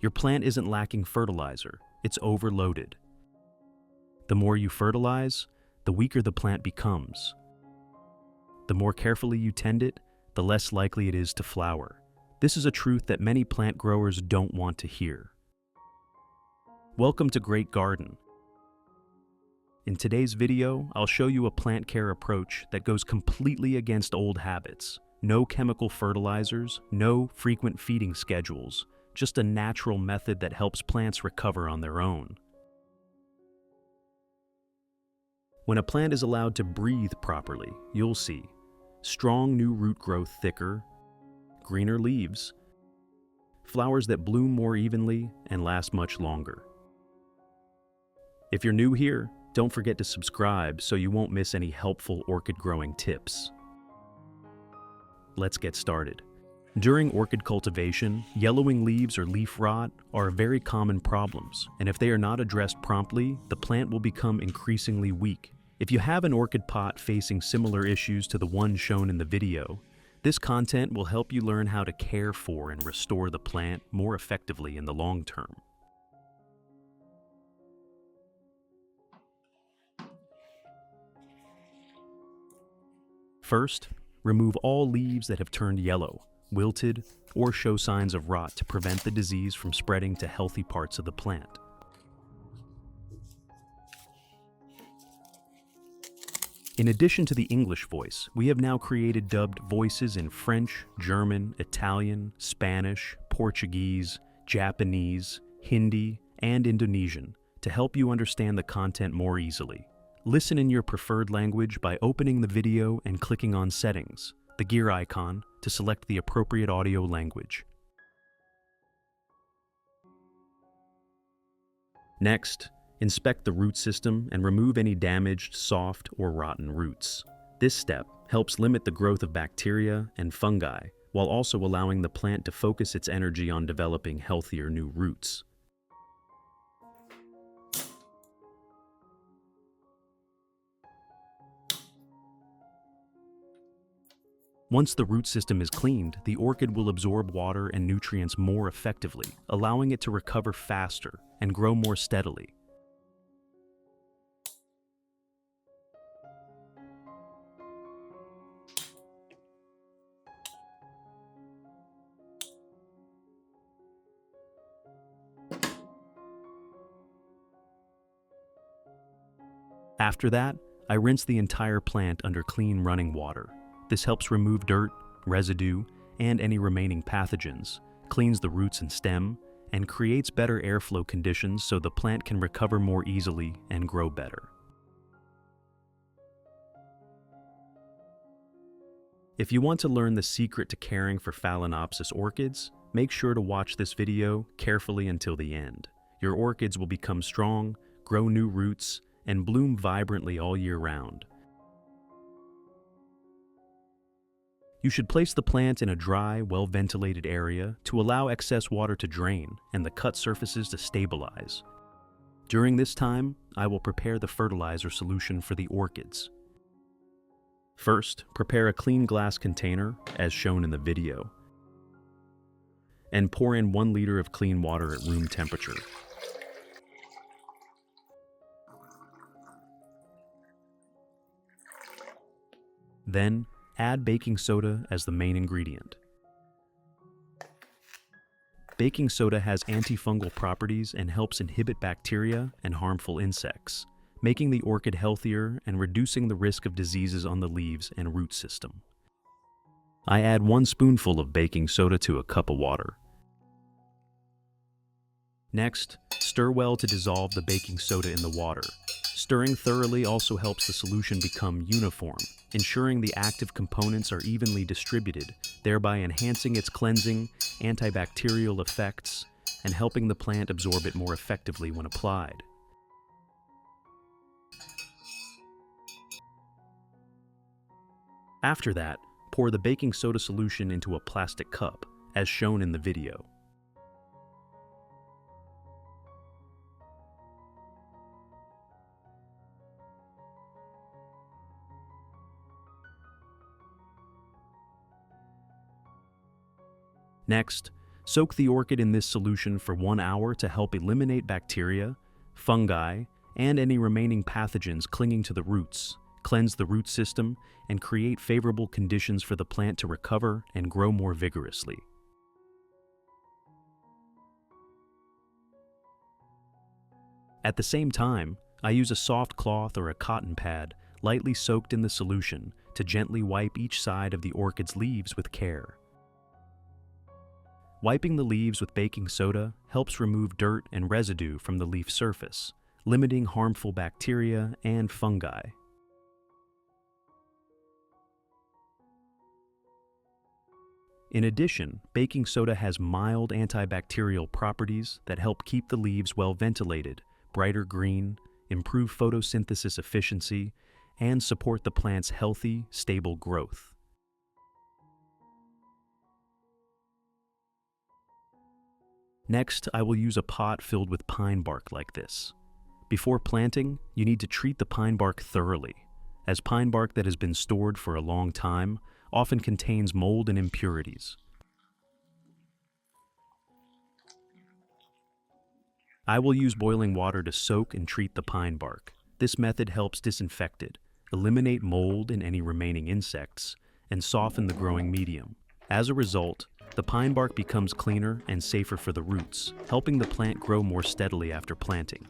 Your plant isn't lacking fertilizer, it's overloaded. The more you fertilize, the weaker the plant becomes. The more carefully you tend it, the less likely it is to flower. This is a truth that many plant growers don't want to hear. Welcome to Great Garden. In today's video, I'll show you a plant care approach that goes completely against old habits. No chemical fertilizers, no frequent feeding schedules, just a natural method that helps plants recover on their own. When a plant is allowed to breathe properly, you'll see strong new root growth thicker, greener leaves, flowers that bloom more evenly and last much longer. If you're new here, don't forget to subscribe so you won't miss any helpful orchid growing tips. Let's get started. During orchid cultivation, yellowing leaves or leaf rot are very common problems, and if they are not addressed promptly, the plant will become increasingly weak. If you have an orchid pot facing similar issues to the one shown in the video, this content will help you learn how to care for and restore the plant more effectively in the long term. First, remove all leaves that have turned yellow, wilted, or show signs of rot to prevent the disease from spreading to healthy parts of the plant. In addition to the English voice, we have now created dubbed voices in French, German, Italian, Spanish, Portuguese, Japanese, Hindi, and Indonesian to help you understand the content more easily. Listen in your preferred language by opening the video and clicking on Settings, the gear icon, to select the appropriate audio language. Next, inspect the root system and remove any damaged, soft, or rotten roots. This step helps limit the growth of bacteria and fungi, while also allowing the plant to focus its energy on developing healthier new roots. Once the root system is cleaned, the orchid will absorb water and nutrients more effectively, allowing it to recover faster and grow more steadily. After that, I rinse the entire plant under clean running water. This helps remove dirt, residue, and any remaining pathogens, cleans the roots and stem, and creates better airflow conditions so the plant can recover more easily and grow better. If you want to learn the secret to caring for Phalaenopsis orchids, make sure to watch this video carefully until the end. Your orchids will become strong, grow new roots, and bloom vibrantly all year round. You should place the plant in a dry, well-ventilated area to allow excess water to drain and the cut surfaces to stabilize. During this time, I will prepare the fertilizer solution for the orchids. First, prepare a clean glass container, as shown in the video, and pour in 1 liter of clean water at room temperature. Then, add baking soda as the main ingredient. Baking soda has antifungal properties and helps inhibit bacteria and harmful insects, making the orchid healthier and reducing the risk of diseases on the leaves and root system. I add 1 spoonful of baking soda to a cup of water. Next, stir well to dissolve the baking soda in the water. Stirring thoroughly also helps the solution become uniform, ensuring the active components are evenly distributed, thereby enhancing its cleansing, antibacterial effects, and helping the plant absorb it more effectively when applied. After that, pour the baking soda solution into a plastic cup, as shown in the video. Next, Soak the orchid in this solution for 1 hour to help eliminate bacteria, fungi, and any remaining pathogens clinging to the roots, cleanse the root system, and create favorable conditions for the plant to recover and grow more vigorously. At the same time, I use a soft cloth or a cotton pad lightly soaked in the solution to gently wipe each side of the orchid's leaves with care. Wiping the leaves with baking soda helps remove dirt and residue from the leaf surface, limiting harmful bacteria and fungi. In addition, baking soda has mild antibacterial properties that help keep the leaves well ventilated, brighter green, improve photosynthesis efficiency, and support the plant's healthy, stable growth. Next, I will use a pot filled with pine bark like this. Before planting, you need to treat the pine bark thoroughly, as pine bark that has been stored for a long time often contains mold and impurities. I will use boiling water to soak and treat the pine bark. This method helps disinfect it, eliminate mold and any remaining insects, and soften the growing medium. As a result, the pine bark becomes cleaner and safer for the roots, helping the plant grow more steadily after planting.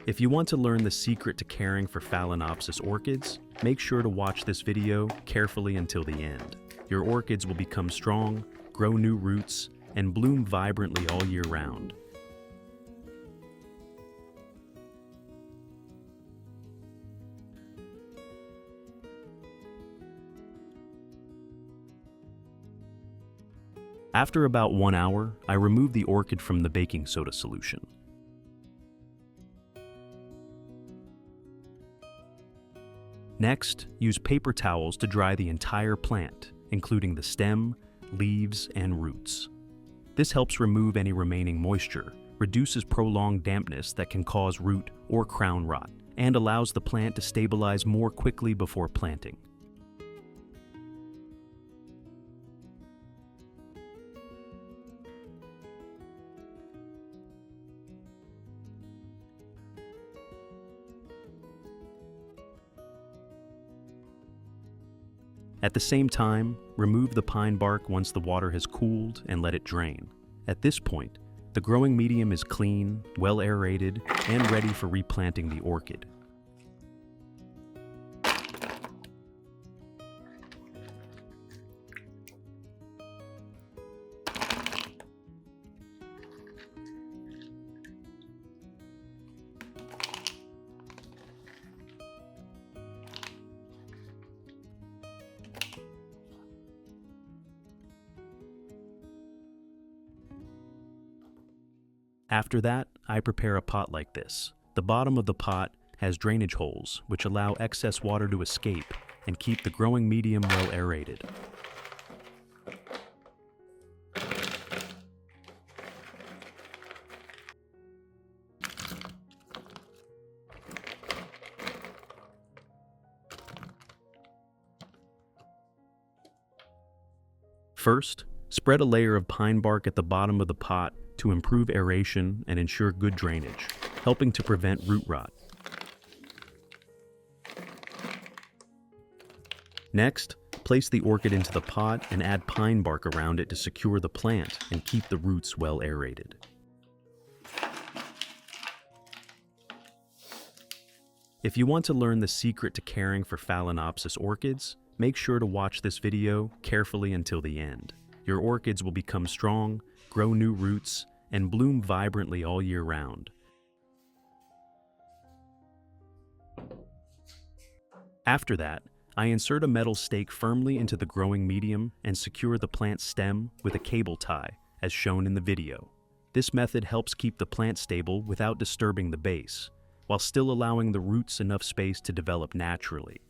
If you want to learn the secret to caring for Phalaenopsis orchids, make sure to watch this video carefully until the end. Your orchids will become strong, grow new roots, and bloom vibrantly all year round. After about 1 hour, I remove the orchid from the baking soda solution. Next, use paper towels to dry the entire plant, including the stem, leaves, and roots. This helps remove any remaining moisture, reduces prolonged dampness that can cause root or crown rot, and allows the plant to stabilize more quickly before planting. At the same time, remove the pine bark once the water has cooled and let it drain. At this point, the growing medium is clean, well aerated, and ready for replanting the orchid. After that, I prepare a pot like this. The bottom of the pot has drainage holes, which allow excess water to escape and keep the growing medium well aerated. First, spread a layer of pine bark at the bottom of the pot to improve aeration and ensure good drainage, helping to prevent root rot. Next, place the orchid into the pot and add pine bark around it to secure the plant and keep the roots well aerated. If you want to learn the secret to caring for Phalaenopsis orchids, make sure to watch this video carefully until the end. Your orchids will become strong, grow new roots, and bloom vibrantly all year round. After that, I insert a metal stake firmly into the growing medium and secure the plant's stem with a cable tie, as shown in the video. This method helps keep the plant stable without disturbing the base, while still allowing the roots enough space to develop naturally.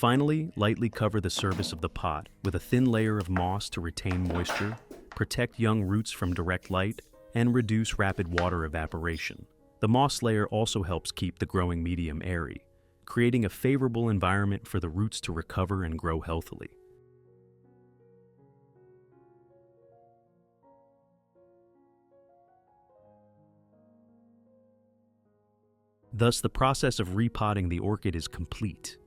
Finally, lightly cover the surface of the pot with a thin layer of moss to retain moisture, protect young roots from direct light, and reduce rapid water evaporation. The moss layer also helps keep the growing medium airy, creating a favorable environment for the roots to recover and grow healthily. Thus, the process of repotting the orchid is complete.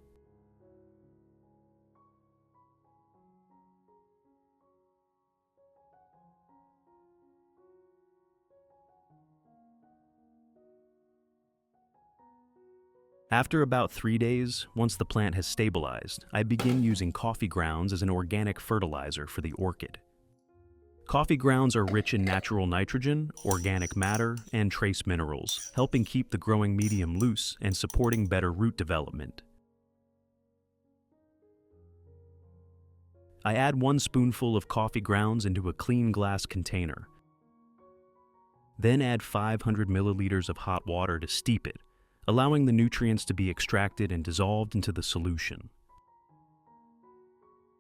After about 3 days, once the plant has stabilized, I begin using coffee grounds as an organic fertilizer for the orchid. Coffee grounds are rich in natural nitrogen, organic matter, and trace minerals, helping keep the growing medium loose and supporting better root development. I add 1 spoonful of coffee grounds into a clean glass container. Then add 500 milliliters of hot water to steep it, allowing the nutrients to be extracted and dissolved into the solution.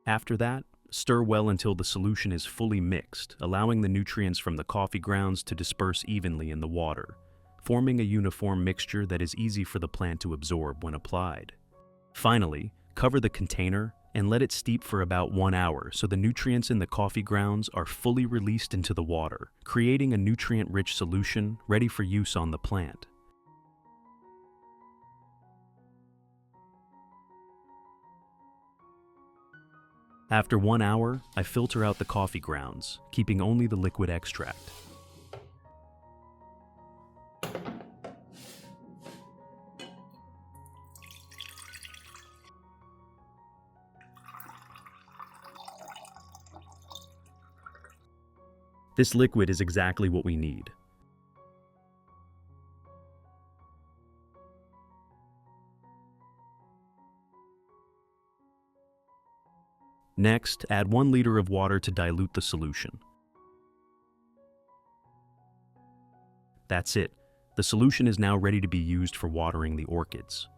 After that, stir well until the solution is fully mixed, allowing the nutrients from the coffee grounds to disperse evenly in the water, forming a uniform mixture that is easy for the plant to absorb when applied. Finally, cover the container and let it steep for about 1 hour so the nutrients in the coffee grounds are fully released into the water, creating a nutrient-rich solution ready for use on the plant. After 1 hour, I filter out the coffee grounds, keeping only the liquid extract. This liquid is exactly what we need. Next, add 1 liter of water to dilute the solution. That's it. The solution is now ready to be used for watering the orchids.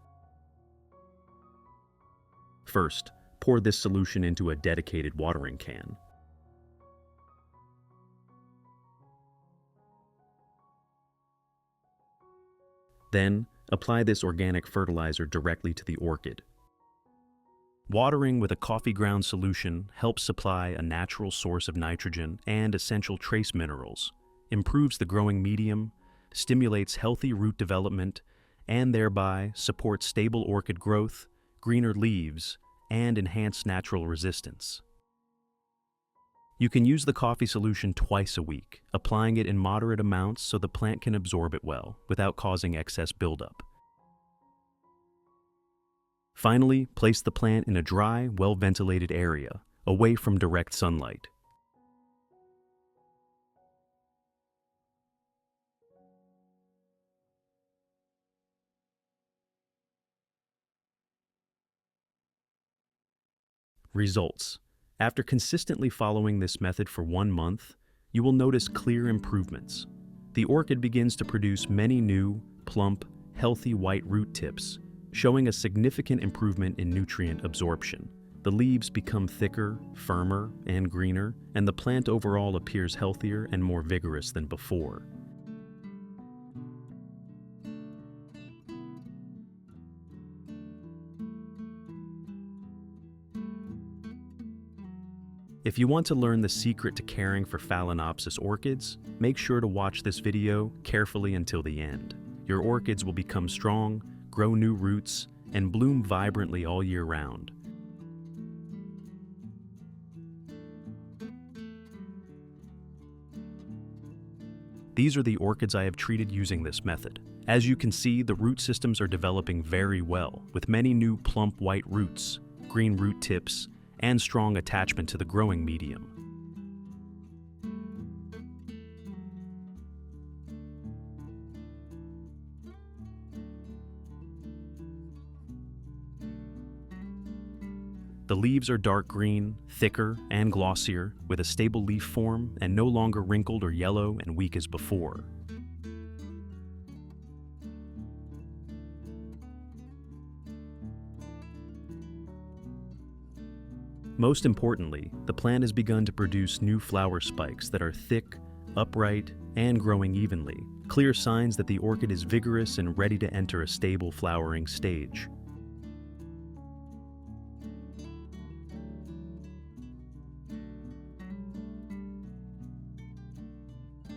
First, pour this solution into a dedicated watering can. Then, apply this organic fertilizer directly to the orchid. Watering with a coffee ground solution helps supply a natural source of nitrogen and essential trace minerals, improves the growing medium, stimulates healthy root development, and thereby supports stable orchid growth, greener leaves, and enhanced natural resistance. You can use the coffee solution twice a week, applying it in moderate amounts so the plant can absorb it well without causing excess buildup. Finally, place the plant in a dry, well-ventilated area, away from direct sunlight. Results. After consistently following this method for 1 month, you will notice clear improvements. The orchid begins to produce many new, plump, healthy white root tips, showing a significant improvement in nutrient absorption. The leaves become thicker, firmer, and greener, and the plant overall appears healthier and more vigorous than before. If you want to learn the secret to caring for Phalaenopsis orchids, make sure to watch this video carefully until the end. Your orchids will become strong, grow new roots, and bloom vibrantly all year round. These are the orchids I have treated using this method. As you can see, the root systems are developing very well, with many new plump white roots, green root tips, and strong attachment to the growing medium. The leaves are dark green, thicker, and glossier, with a stable leaf form and no longer wrinkled or yellow and weak as before. Most importantly, the plant has begun to produce new flower spikes that are thick, upright, and growing evenly, clear signs that the orchid is vigorous and ready to enter a stable flowering stage.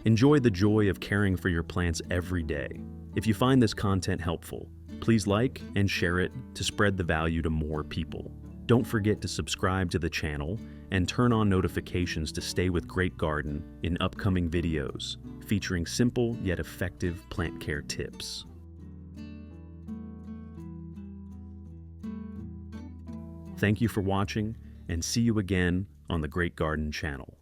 Enjoy the joy of caring for your plants every day. If you find this content helpful, please like and share it to spread the value to more people. Don't forget to subscribe to the channel and turn on notifications to stay with Great Garden in upcoming videos featuring simple yet effective plant care tips. Thank you for watching, and see you again on the Great Garden channel.